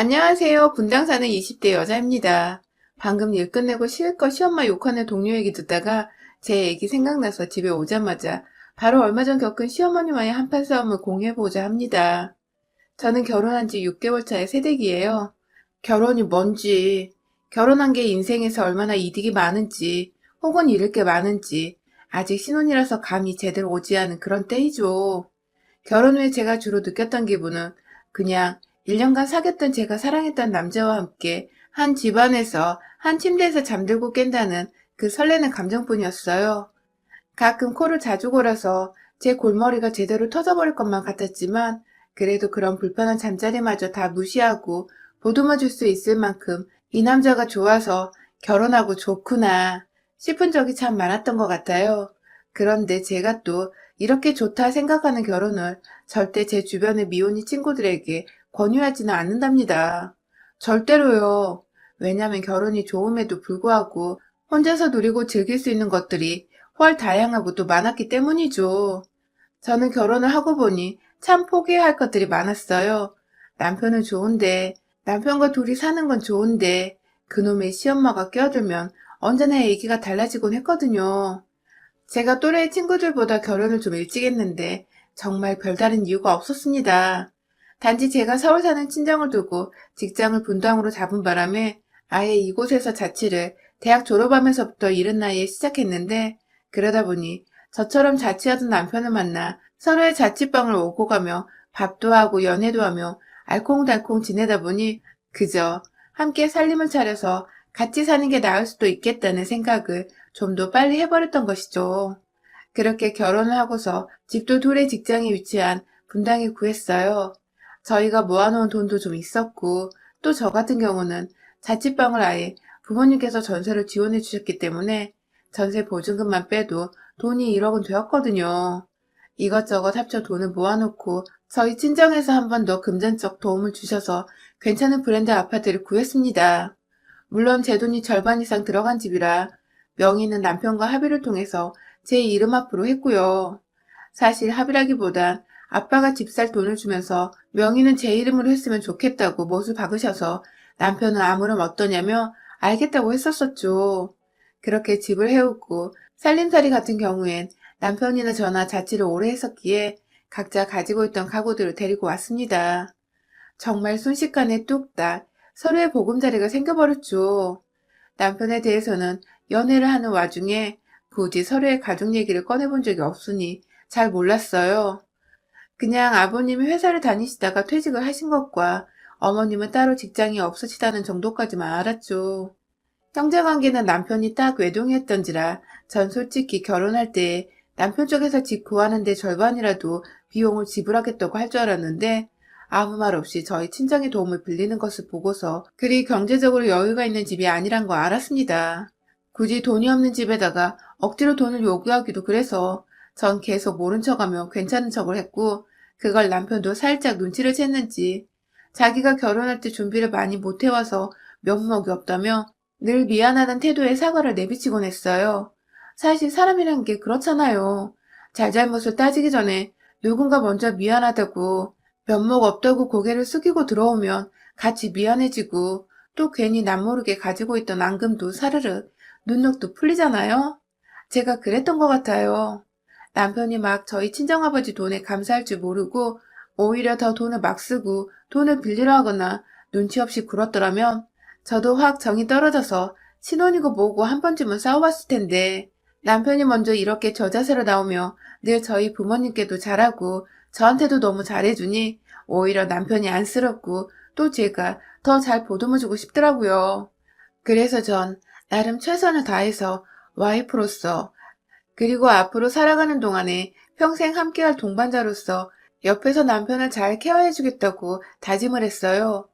안녕하세요. 분당 사는 20대 여자입니다. 방금 일 끝내고 실컷 시엄마 욕하는 동료 얘기 듣다가 제 얘기 생각나서 집에 오자마자 바로 얼마 전 겪은 시어머니와의 한판 싸움을 공유해보자 합니다. 저는 결혼한 지 6개월 차의 새댁이에요. 결혼이 뭔지, 결혼한 게 인생에서 얼마나 이득이 많은지, 혹은 잃을 게 많은지, 아직 신혼이라서 감이 제대로 오지 않은 그런 때이죠. 결혼 후에 제가 주로 느꼈던 기분은 그냥 1년간 사귀었던 제가 사랑했던 남자와 함께 한 집안에서 한 침대에서 잠들고 깬다는 그 설레는 감정뿐이었어요. 가끔 코를 자주 골아서 제 골머리가 제대로 터져버릴 것만 같았지만 그래도 그런 불편한 잠자리마저 다 무시하고 보듬어 줄 수 있을 만큼 이 남자가 좋아서 결혼하고 좋구나 싶은 적이 참 많았던 것 같아요. 그런데 제가 또 이렇게 좋다 생각하는 결혼을 절대 제 주변의 미혼이 친구들에게 권유하지는 않는답니다. 절대로요. 왜냐면 결혼이 좋음에도 불구하고 혼자서 누리고 즐길 수 있는 것들이 훨 다양하고 또 많았기 때문이죠. 저는 결혼을 하고 보니 참 포기해야 할 것들이 많았어요. 남편은 좋은데, 남편과 둘이 사는 건 좋은데, 그놈의 시엄마가 껴들면 언제나 얘기가 달라지곤 했거든요. 제가 또래 친구들보다 결혼을 좀 일찍 했는데 정말 별다른 이유가 없었습니다. 단지 제가 서울 사는 친정을 두고 직장을 분당으로 잡은 바람에 아예 이곳에서 자취를 대학 졸업하면서부터 이른 나이에 시작했는데 그러다 보니 저처럼 자취하던 남편을 만나 서로의 자취방을 오고 가며 밥도 하고 연애도 하며 알콩달콩 지내다 보니 그저 함께 살림을 차려서 같이 사는 게 나을 수도 있겠다는 생각을 좀 더 빨리 해버렸던 것이죠. 그렇게 결혼을 하고서 집도 둘의 직장에 위치한 분당에 구했어요. 저희가 모아놓은 돈도 좀 있었고 또 저 같은 경우는 자취방을 아예 부모님께서 전세를 지원해 주셨기 때문에 전세 보증금만 빼도 돈이 1억은 되었거든요. 이것저것 합쳐 돈을 모아놓고 저희 친정에서 한 번 더 금전적 도움을 주셔서 괜찮은 브랜드 아파트를 구했습니다. 물론 제 돈이 절반 이상 들어간 집이라 명의는 남편과 합의를 통해서 제 이름 앞으로 했고요. 사실 합의라기보단 아빠가 집 살 돈을 주면서 명의는 제 이름으로 했으면 좋겠다고 못을 박으셔서 남편은 아무렴 어떠냐며 알겠다고 했었었죠. 그렇게 집을 해오고 살림살이 같은 경우엔 남편이나 저나 자취를 오래 했었기에 각자 가지고 있던 가구들을 데리고 왔습니다. 정말 순식간에 뚝딱 서로의 보금자리가 생겨버렸죠. 남편에 대해서는 연애를 하는 와중에 굳이 서로의 가족 얘기를 꺼내본 적이 없으니 잘 몰랐어요. 그냥 아버님이 회사를 다니시다가 퇴직을 하신 것과 어머님은 따로 직장이 없으시다는 정도까지만 알았죠. 형제관계는 남편이 딱 외동이었던지라 전 솔직히 결혼할 때 남편 쪽에서 집 구하는데 절반이라도 비용을 지불하겠다고 할 줄 알았는데 아무 말 없이 저희 친정의 도움을 빌리는 것을 보고서 그리 경제적으로 여유가 있는 집이 아니란 거 알았습니다. 굳이 돈이 없는 집에다가 억지로 돈을 요구하기도 그래서 전 계속 모른 척하며 괜찮은 척을 했고 그걸 남편도 살짝 눈치를 챘는지 자기가 결혼할 때 준비를 많이 못해와서 면목이 없다며 늘 미안하다는 태도에 사과를 내비치곤 했어요. 사실 사람이란 게 그렇잖아요. 잘잘못을 따지기 전에 누군가 먼저 미안하다고 면목 없다고 고개를 숙이고 들어오면 같이 미안해지고 또 괜히 남모르게 가지고 있던 앙금도 사르르 눈욕도 풀리잖아요. 제가 그랬던 것 같아요. 남편이 막 저희 친정아버지 돈에 감사할 줄 모르고 오히려 더 돈을 막 쓰고 돈을 빌리려 하거나 눈치 없이 굴었더라면 저도 확 정이 떨어져서 신혼이고 뭐고 한 번쯤은 싸워봤을 텐데 남편이 먼저 이렇게 저자세로 나오며 늘 저희 부모님께도 잘하고 저한테도 너무 잘해주니 오히려 남편이 안쓰럽고 또 제가 더 잘 보듬어주고 싶더라고요. 그래서 전 나름 최선을 다해서 와이프로서 그리고 앞으로 살아가는 동안에 평생 함께할 동반자로서 옆에서 남편을 잘 케어해주겠다고 다짐을 했어요.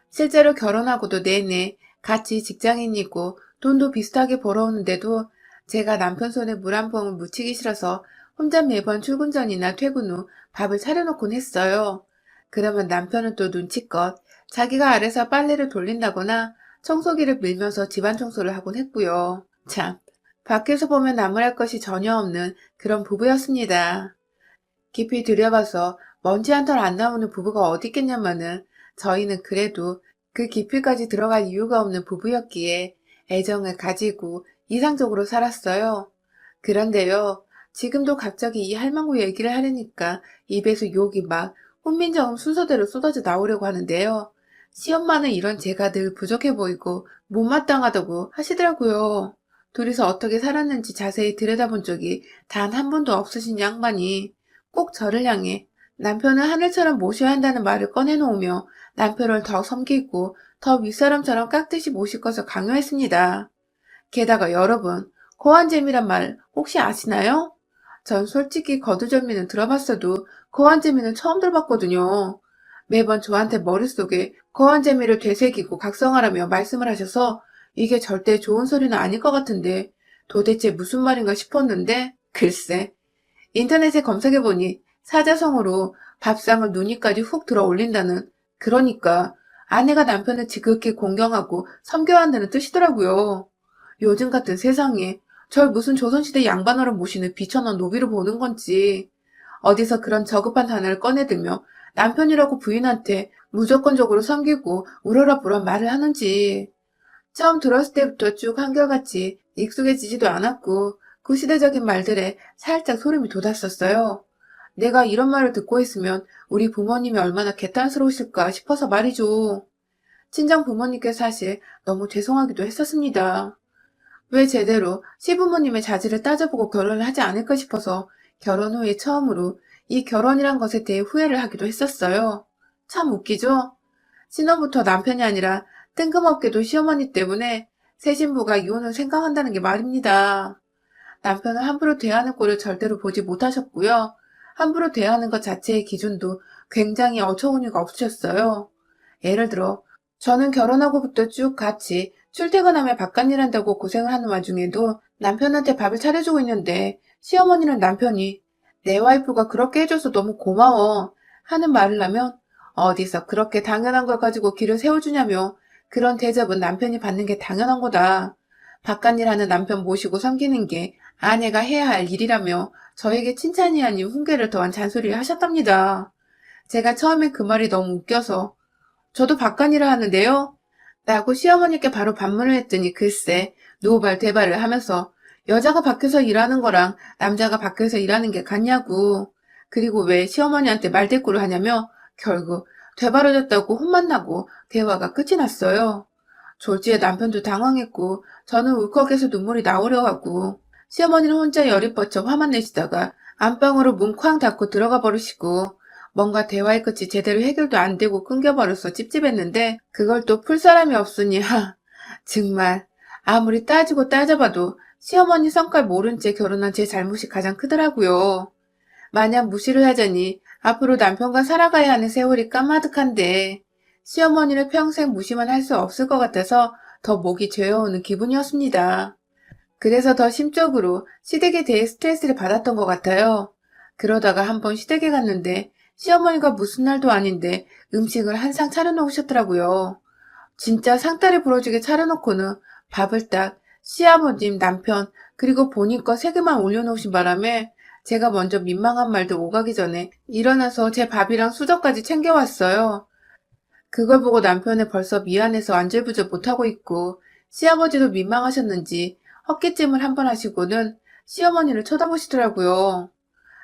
실제로 결혼하고도 내내 같이 직장인이고 돈도 비슷하게 벌어오는데도 제가 남편 손에 물 한 봉을 묻히기 싫어서 혼자 매번 출근 전이나 퇴근 후 밥을 차려놓곤 했어요. 그러면 남편은 또 눈치껏 자기가 아래서 빨래를 돌린다거나 청소기를 밀면서 집안 청소를 하곤 했고요. 참, 밖에서 보면 나무랄 것이 전혀 없는 그런 부부였습니다. 깊이 들여봐서 먼지 한 털 안 나오는 부부가 어디 있겠냐마는 저희는 그래도 그 깊이까지 들어갈 이유가 없는 부부였기에 애정을 가지고 이상적으로 살았어요. 그런데요, 지금도 갑자기 이 할망구 얘기를 하려니까 입에서 욕이 막 혼민정음 순서대로 쏟아져 나오려고 하는데요. 시엄마는 이런 제가 늘 부족해 보이고 못마땅하다고 하시더라고요. 둘이서 어떻게 살았는지 자세히 들여다본 적이 단 한 번도 없으신 양반이 꼭 저를 향해 남편을 하늘처럼 모셔야 한다는 말을 꺼내놓으며 남편을 더 섬기고 더 윗사람처럼 깍듯이 모실 것을 강요했습니다. 게다가 여러분, 거한재미란 말 혹시 아시나요? 전 솔직히 거두절미는 들어봤어도 거한재미는 처음 들어봤거든요. 매번 저한테 머릿속에 거한재미를 되새기고 각성하라며 말씀을 하셔서 이게 절대 좋은 소리는 아닐 것 같은데 도대체 무슨 말인가 싶었는데 글쎄 인터넷에 검색해보니 사자성어로 밥상을 누니까지 훅 들어 올린다는 그러니까 아내가 남편을 지극히 공경하고 섬겨야 한다는 뜻이더라고요. 요즘 같은 세상에 절 무슨 조선시대 양반으로 모시는 비천한 노비로 보는 건지 어디서 그런 저급한 단어를 꺼내들며 남편이라고 부인한테 무조건적으로 섬기고 우러러보러 말을 하는지 처음 들었을 때부터 쭉 한결같이 익숙해지지도 않았고 그 시대적인 말들에 살짝 소름이 돋았었어요. 내가 이런 말을 듣고 있으면 우리 부모님이 얼마나 개탄스러우실까 싶어서 말이죠. 친정 부모님께 사실 너무 죄송하기도 했었습니다. 왜 제대로 시부모님의 자질을 따져보고 결혼을 하지 않을까 싶어서 결혼 후에 처음으로 이 결혼이란 것에 대해 후회를 하기도 했었어요. 참 웃기죠? 신혼부터 남편이 아니라 뜬금없게도 시어머니 때문에 새 신부가 이혼을 생각한다는 게 말입니다. 남편을 함부로 대하는 꼴을 절대로 보지 못하셨고요. 함부로 대하는 것 자체의 기준도 굉장히 어처구니가 없으셨어요. 예를 들어 저는 결혼하고부터 쭉 같이 출퇴근하며 바깥일 한다고 고생을 하는 와중에도 남편한테 밥을 차려주고 있는데 시어머니는 남편이 내 와이프가 그렇게 해줘서 너무 고마워 하는 말을 하면 어디서 그렇게 당연한 걸 가지고 길을 세워주냐며 그런 대접은 남편이 받는 게 당연한 거다. 바깥일 하는 남편 모시고 섬기는 게 아내가 해야 할 일이라며 저에게 칭찬이 아닌 훈계를 더한 잔소리를 하셨답니다. 제가 처음에 그 말이 너무 웃겨서 저도 바깥일을 하는데요? 라고 시어머니께 바로 반문을 했더니 글쎄 노발대발을 하면서 여자가 밖에서 일하는 거랑 남자가 밖에서 일하는 게 같냐고 그리고 왜 시어머니한테 말대꾸를 하냐며 결국 되바라졌다고 혼만 나고 대화가 끝이 났어요. 졸지에 남편도 당황했고 저는 울컥해서 눈물이 나오려 하고 시어머니는 혼자 열이 뻗쳐 화만 내시다가 안방으로 문 쾅 닫고 들어가 버리시고 뭔가 대화의 끝이 제대로 해결도 안 되고 끊겨버려서 찝찝했는데 그걸 또 풀 사람이 없으니 정말 아무리 따지고 따져봐도 시어머니 성깔 모른 채 결혼한 제 잘못이 가장 크더라고요. 마냥 무시를 하자니 앞으로 남편과 살아가야 하는 세월이 까마득한데 시어머니를 평생 무시만 할 수 없을 것 같아서 더 목이 죄어오는 기분이었습니다. 그래서 더 심적으로 시댁에 대해 스트레스를 받았던 것 같아요. 그러다가 한번 시댁에 갔는데 시어머니가 무슨 날도 아닌데 음식을 한 상 차려놓으셨더라고요. 진짜 상다리 부러지게 차려놓고는 밥을 딱 시아버님, 남편, 그리고 본인 거 3개만 올려놓으신 바람에 제가 먼저 민망한 말들 오가기 전에 일어나서 제 밥이랑 수저까지 챙겨왔어요. 그걸 보고 남편은 벌써 미안해서 안절부절 못하고 있고 시아버지도 민망하셨는지 헛기침을 한 번 하시고는 시어머니를 쳐다보시더라고요.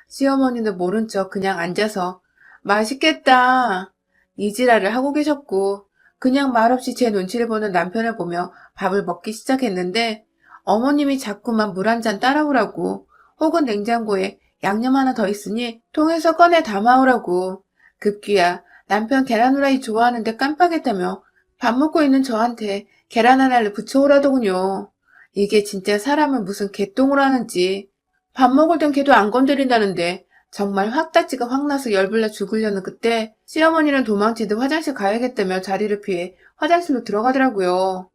시어머니는 모른 척 그냥 앉아서 맛있겠다 이 지랄을 하고 계셨고 그냥 말없이 제 눈치를 보는 남편을 보며 밥을 먹기 시작했는데 어머님이 자꾸만 물 한 잔 따라오라고 혹은 냉장고에 양념 하나 더 있으니 통에서 꺼내 담아오라고 급기야 남편 계란 후라이 좋아하는데 깜빡했다며 밥 먹고 있는 저한테 계란 하나를 부쳐오라더군요. 이게 진짜 사람을 무슨 개똥을 하는지 밥 먹을 땐 걔도 안 건드린다는데 정말 확다지가 확나서 열불나 죽으려는 그때 시어머니는 도망치듯 화장실 가야겠다며 자리를 피해 화장실로 들어가더라고요.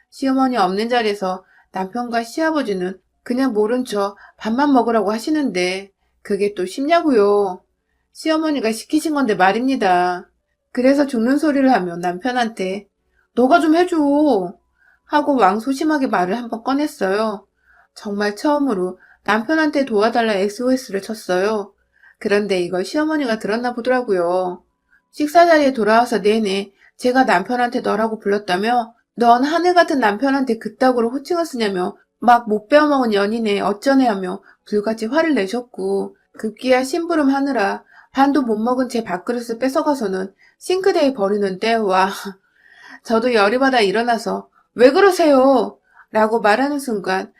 시어머니 없는 자리에서 남편과 시아버지는 그냥 모른 척 밥만 먹으라고 하시는데 그게 또 쉽냐고요. 시어머니가 시키신 건데 말입니다. 그래서 죽는 소리를 하며 남편한테 너가 좀 해줘 하고 왕소심하게 말을 한번 꺼냈어요. 정말 처음으로 남편한테 도와달라 SOS를 쳤어요. 그런데 이걸 시어머니가 들었나 보더라고요. 식사 자리에 돌아와서 내내 제가 남편한테 너라고 불렀다며 넌 하늘 같은 남편한테 그따구로 호칭을 쓰냐며 막 못 배워먹은 연인에 어쩌네 하며 불같이 화를 내셨고 급기야 심부름 하느라 반도 못 먹은 제 밥그릇을 뺏어가서는 싱크대에 버리는데 와 저도 열이 받아 일어나서 왜 그러세요? 라고 말하는 순간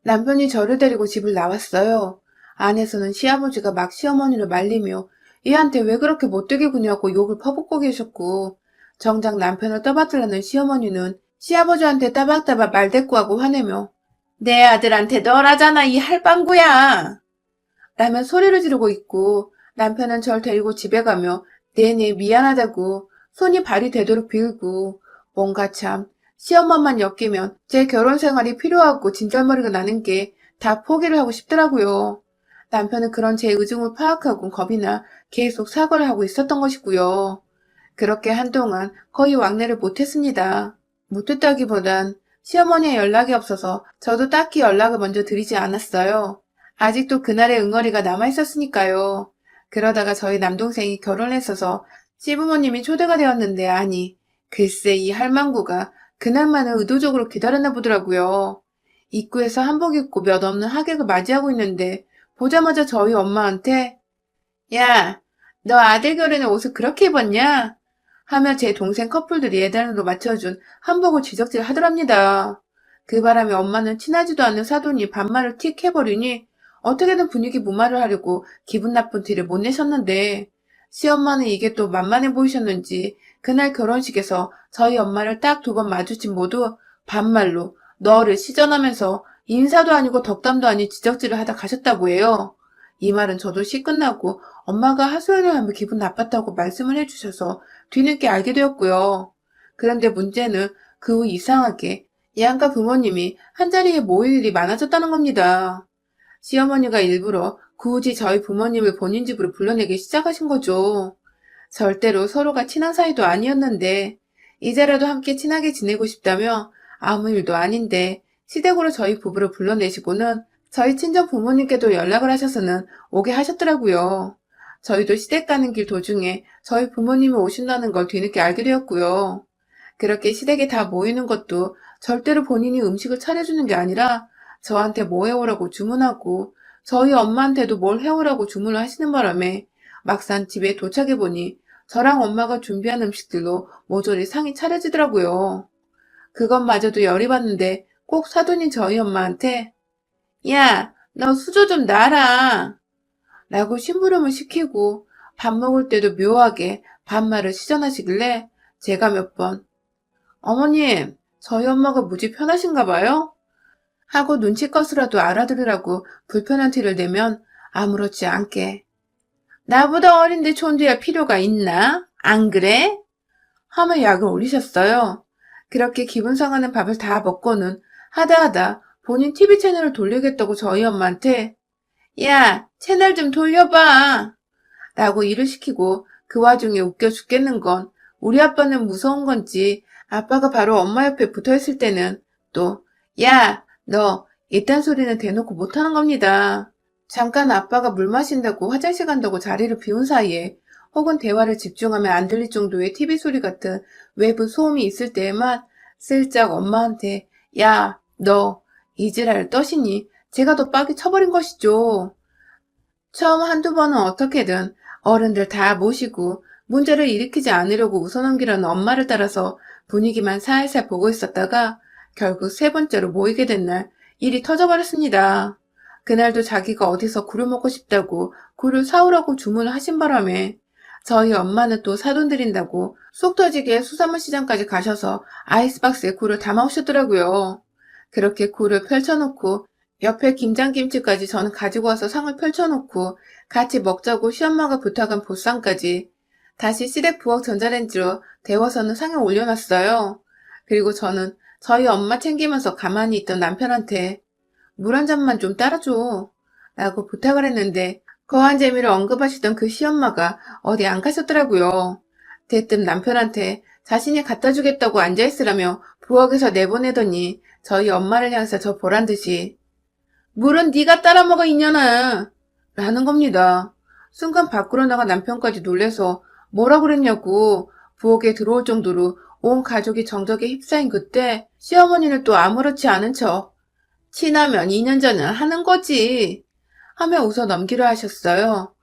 남편이 저를 데리고 집을 나왔어요. 안에서는 시아버지가 막 시어머니를 말리며 얘한테 왜 그렇게 못되게 구냐고 욕을 퍼붓고 계셨고 정작 남편을 떠받들라는 시어머니는 시아버지한테 따박따박 말대꾸하고 화내며 내 아들한테 너라잖아 이 할방구야 라며 소리를 지르고 있고 남편은 절 데리고 집에 가며 내내 미안하다고 손이 발이 되도록 빌고 뭔가 참 시엄마만 엮이면 제 결혼 생활이 필요하고 진절머리가 나는 게 다 포기를 하고 싶더라고요. 남편은 그런 제 의중을 파악하고 겁이 나 계속 사과를 하고 있었던 것이고요. 그렇게 한동안 거의 왕래를 못했습니다. 못했다기보단 시어머니의 연락이 없어서 저도 딱히 연락을 먼저 드리지 않았어요. 아직도 그날의 응어리가 남아있었으니까요. 그러다가 저희 남동생이 결혼했어서 시부모님이 초대가 되었는데 아니 글쎄 이 할망구가 그날만을 의도적으로 기다렸나 보더라고요. 입구에서 한복 입고 몇 없는 하객을 맞이하고 있는데 보자마자 저희 엄마한테 야, 너 아들 결혼에 옷을 그렇게 입었냐? 하며 제 동생 커플들이 예단으로 맞춰준 한복을 지적질 하더랍니다. 그 바람에 엄마는 친하지도 않은 사돈이 반말을 틱 해버리니 어떻게든 분위기 무마를 하려고 기분 나쁜 티를 못 내셨는데 시엄마는 이게 또 만만해 보이셨는지 그날 결혼식에서 저희 엄마를 딱 두 번 마주친 모두 반말로 너를 시전하면서 인사도 아니고 덕담도 아닌 지적질을 하다 가셨다고 해요. 이 말은 저도 시 끝나고 엄마가 하소연을 하며 기분 나빴다고 말씀을 해주셔서 뒤늦게 알게 되었고요. 그런데 문제는 그 후 이상하게 양가 부모님이 한자리에 모일 일이 많아졌다는 겁니다. 시어머니가 일부러 굳이 저희 부모님을 본인 집으로 불러내기 시작하신 거죠. 절대로 서로가 친한 사이도 아니었는데 이제라도 함께 친하게 지내고 싶다며 아무 일도 아닌데 시댁으로 저희 부부를 불러내시고는 저희 친정 부모님께도 연락을 하셔서는 오게 하셨더라고요. 저희도 시댁 가는 길 도중에 저희 부모님이 오신다는 걸 뒤늦게 알게 되었고요. 그렇게 시댁에 다 모이는 것도 절대로 본인이 음식을 차려주는 게 아니라 저한테 뭐 해오라고 주문하고 저희 엄마한테도 뭘 해오라고 주문을 하시는 바람에 막상 집에 도착해보니 저랑 엄마가 준비한 음식들로 모조리 상이 차려지더라고요. 그것마저도 열이 받는데 꼭 사돈인 저희 엄마한테 야, 너 수저 좀 놔라 라고 심부름을 시키고 밥 먹을 때도 묘하게 반말을 시전하시길래 제가 몇 번 어머님, 저희 엄마가 무지 편하신가 봐요? 하고 눈치껏이라도 알아들으라고 불편한 티를 내면 아무렇지 않게 나보다 어린데 촌두할 필요가 있나? 안 그래? 하며 약을 올리셨어요. 그렇게 기분 상하는 밥을 다 먹고는 하다하다 본인 TV 채널을 돌리겠다고 저희 엄마한테 야, 채널 좀 돌려봐 라고 일을 시키고 그 와중에 웃겨 죽겠는 건 우리 아빠는 무서운 건지 아빠가 바로 엄마 옆에 붙어있을 때는 또 야, 너 이딴 소리는 대놓고 못하는 겁니다. 잠깐 아빠가 물 마신다고 화장실 간다고 자리를 비운 사이에 혹은 대화를 집중하면 안 들릴 정도의 TV 소리 같은 외부 소음이 있을 때에만 슬쩍 엄마한테 야, 너 이지랄 떠시니 제가 더 빡이 쳐버린 것이죠. 처음 한두 번은 어떻게든 어른들 다 모시고 문제를 일으키지 않으려고 웃어넘기려는 엄마를 따라서 분위기만 살살 보고 있었다가 결국 세 번째로 모이게 된 날 일이 터져버렸습니다. 그날도 자기가 어디서 굴을 먹고 싶다고 굴을 사오라고 주문을 하신 바람에 저희 엄마는 또 사돈 드린다고 속 터지게 수산물 시장까지 가셔서 아이스박스에 굴을 담아오셨더라고요. 그렇게 굴을 펼쳐놓고 옆에 김장김치까지 저는 가지고 와서 상을 펼쳐놓고 같이 먹자고 시엄마가 부탁한 보쌈까지 다시 시댁 부엌 전자레인지로 데워서는 상에 올려놨어요. 그리고 저는 저희 엄마 챙기면서 가만히 있던 남편한테 물 한 잔만 좀 따라줘 라고 부탁을 했는데 거한 재미를 언급하시던 그 시엄마가 어디 안 가셨더라고요. 대뜸 남편한테 자신이 갖다 주겠다고 앉아있으라며 부엌에서 내보내더니 저희 엄마를 향해서 저 보란듯이 물은 네가 따라 먹어 이년아 라는 겁니다. 순간 밖으로 나간 남편까지 놀래서 뭐라 그랬냐고 부엌에 들어올 정도로 온 가족이 정적에 휩싸인 그때 시어머니는 또 아무렇지 않은 척 친하면 2년 전은 하는 거지 하며 웃어 넘기려 하셨어요.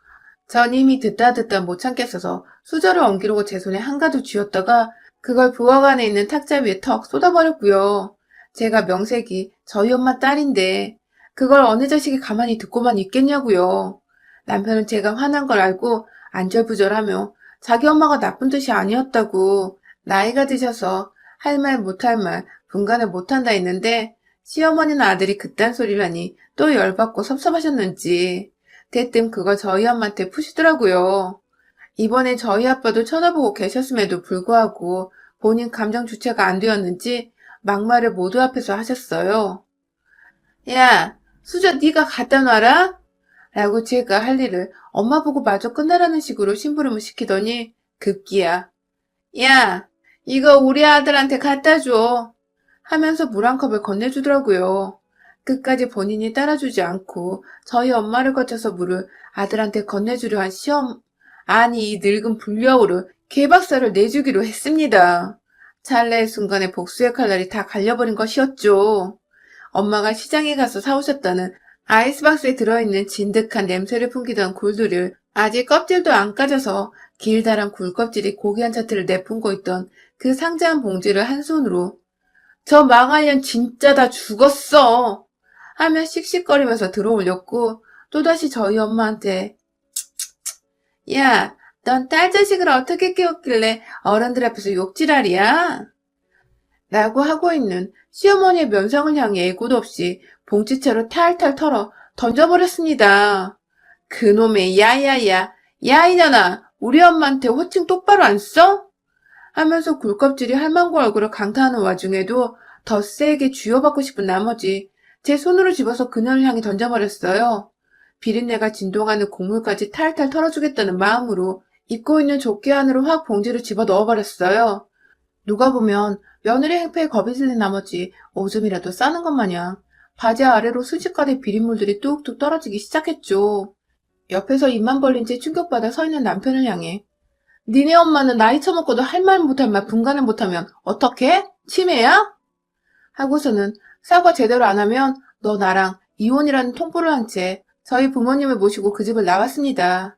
전 이미 듣다 못 참겠어서 수저를 엉키려고 제 손에 한가득 쥐었다가 그걸 부엌 안에 있는 탁자 위에 턱 쏟아버렸고요. 제가 명색이 저희 엄마 딸인데 그걸 어느 자식이 가만히 듣고만 있겠냐고요. 남편은 제가 화난 걸 알고 안절부절하며 자기 엄마가 나쁜 뜻이 아니었다고 나이가 드셔서 할 말 못할 말 분간을 못한다 했는데 시어머니는 아들이 그딴 소리를 하니 또 열받고 섭섭하셨는지 대뜸 그걸 저희 엄마한테 푸시더라고요. 이번에 저희 아빠도 쳐다보고 계셨음에도 불구하고 본인 감정 주체가 안 되었는지 막말을 모두 앞에서 하셨어요. 야, 수저 네가 갖다 놔라? 라고 제가 할 일을 엄마 보고 마저 끝나라는 식으로 심부름을 시키더니 급기야. 야, 이거 우리 아들한테 갖다 줘. 하면서 물 한 컵을 건네주더라고요. 끝까지 본인이 따라주지 않고 저희 엄마를 거쳐서 물을 아들한테 건네주려 한 시험, 아니 이 늙은 불려우를 개박살을 내주기로 했습니다. 찰나의 순간에 복수의 칼날이 다 갈려버린 것이었죠. 엄마가 시장에 가서 사오셨다는 아이스박스에 들어있는 진득한 냄새를 풍기던 굴들을 아직 껍질도 안 까져서 길다란 굴껍질이 고기 한 차트를 내뿜고 있던 그 상자한 봉지를 한 손으로 저 망할년 진짜 다 죽었어 하며 씩씩거리면서 들어올렸고 또다시 저희 엄마한테 야, 넌 딸 자식을 어떻게 키웠길래 어른들 앞에서 욕지랄이야? 라고 하고 있는 시어머니의 면상을 향해 예고도 없이 봉지채로 탈탈 털어 던져버렸습니다. 그놈의 야야야, 야 이년아, 우리 엄마한테 호칭 똑바로 안 써? 하면서 굴껍질이 할망구 얼굴을 강타하는 와중에도 더 세게 쥐어받고 싶은 나머지 제 손으로 집어서 그녀를 향해 던져버렸어요. 비린내가 진동하는 곡물까지 탈탈 털어주겠다는 마음으로 입고 있는 조끼 안으로 확 봉지를 집어 넣어버렸어요. 누가 보면 며느리 행패에 겁이 질린 나머지 오줌이라도 싸는 것 마냥 바지 아래로 순식간에 비린물들이 뚝뚝 떨어지기 시작했죠. 옆에서 입만 벌린 채 충격받아 서 있는 남편을 향해 니네 엄마는 나이 처먹고도 할 말 못할 말 분간을 못하면 어떡해? 치매야? 하고서는 사과 제대로 안 하면 너 나랑 이혼이라는 통보를 한 채 저희 부모님을 모시고 그 집을 나왔습니다.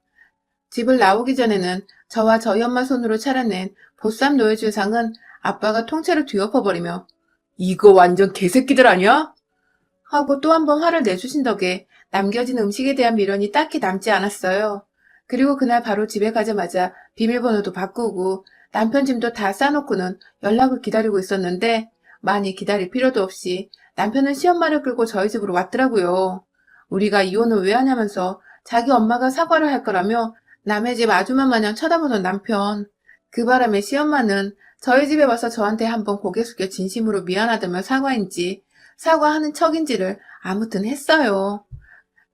집을 나오기 전에는 저와 저희 엄마 손으로 차려낸 보쌈 노예주상은 아빠가 통째로 뒤엎어버리며 이거 완전 개새끼들 아니야? 하고 또 한 번 화를 내주신 덕에 남겨진 음식에 대한 미련이 딱히 남지 않았어요. 그리고 그날 바로 집에 가자마자 비밀번호도 바꾸고 남편 짐도 다 싸놓고는 연락을 기다리고 있었는데 많이 기다릴 필요도 없이 남편은 시엄마를 끌고 저희 집으로 왔더라고요. 우리가 이혼을 왜 하냐면서 자기 엄마가 사과를 할 거라며 남의 집 아주만 마냥 쳐다보던 남편. 그 바람에 시엄마는 저희 집에 와서 저한테 한번 고개 숙여 진심으로 미안하다며 사과인지 사과하는 척인지를 아무튼 했어요.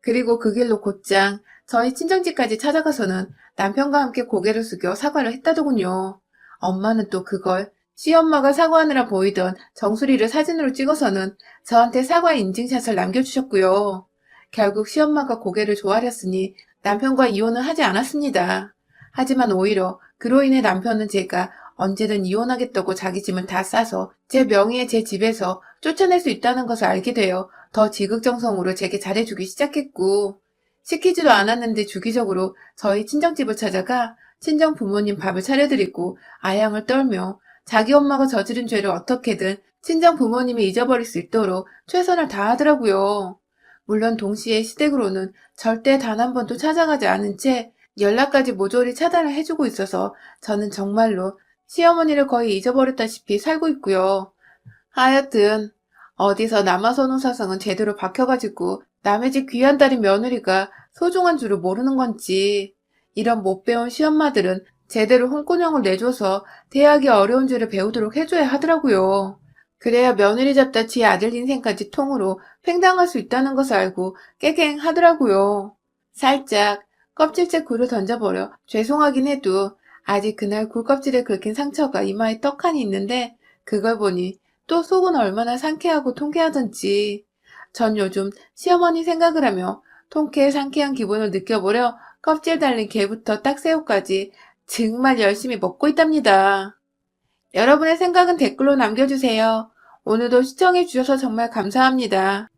그리고 그 길로 곧장 저희 친정집까지 찾아가서는 남편과 함께 고개를 숙여 사과를 했다더군요. 엄마는 또 그걸 시엄마가 사과하느라 보이던 정수리를 사진으로 찍어서는 저한테 사과 인증샷을 남겨주셨고요. 결국 시엄마가 고개를 조아렸으니 남편과 이혼은 하지 않았습니다. 하지만 오히려 그로 인해 남편은 제가 언제든 이혼하겠다고 자기 짐을 다 싸서 제 명의의 제 집에서 쫓아낼 수 있다는 것을 알게 되어 더 지극정성으로 제게 잘해주기 시작했고 시키지도 않았는데 주기적으로 저희 친정집을 찾아가 친정 부모님 밥을 차려드리고 아양을 떨며 자기 엄마가 저지른 죄를 어떻게든 친정 부모님이 잊어버릴 수 있도록 최선을 다하더라고요. 물론 동시에 시댁으로는 절대 단 한 번도 찾아가지 않은 채 연락까지 모조리 차단을 해주고 있어서 저는 정말로 시어머니를 거의 잊어버렸다시피 살고 있고요. 하여튼 어디서 남아선호 사상은 제대로 박혀가지고 남의 집 귀한 딸인 며느리가 소중한 줄을 모르는 건지 이런 못 배운 시엄마들은 제대로 홍군형을 내줘서 대학이 어려운 줄을 배우도록 해줘야 하더라고요. 그래야 며느리 잡다 지 아들 인생까지 통으로 팽당할 수 있다는 것을 알고 깨갱하더라고요. 살짝 껍질째 굴을 던져버려 죄송하긴 해도 아직 그날 굴껍질에 긁힌 상처가 이마에 떡하니 있는데 그걸 보니 또 속은 얼마나 상쾌하고 통쾌하던지 전 요즘 시어머니 생각을 하며 통쾌 상쾌한 기분을 느껴보려 껍질 달린 게부터 딱새우까지 정말 열심히 먹고 있답니다. 여러분의 생각은 댓글로 남겨주세요. 오늘도 시청해주셔서 정말 감사합니다.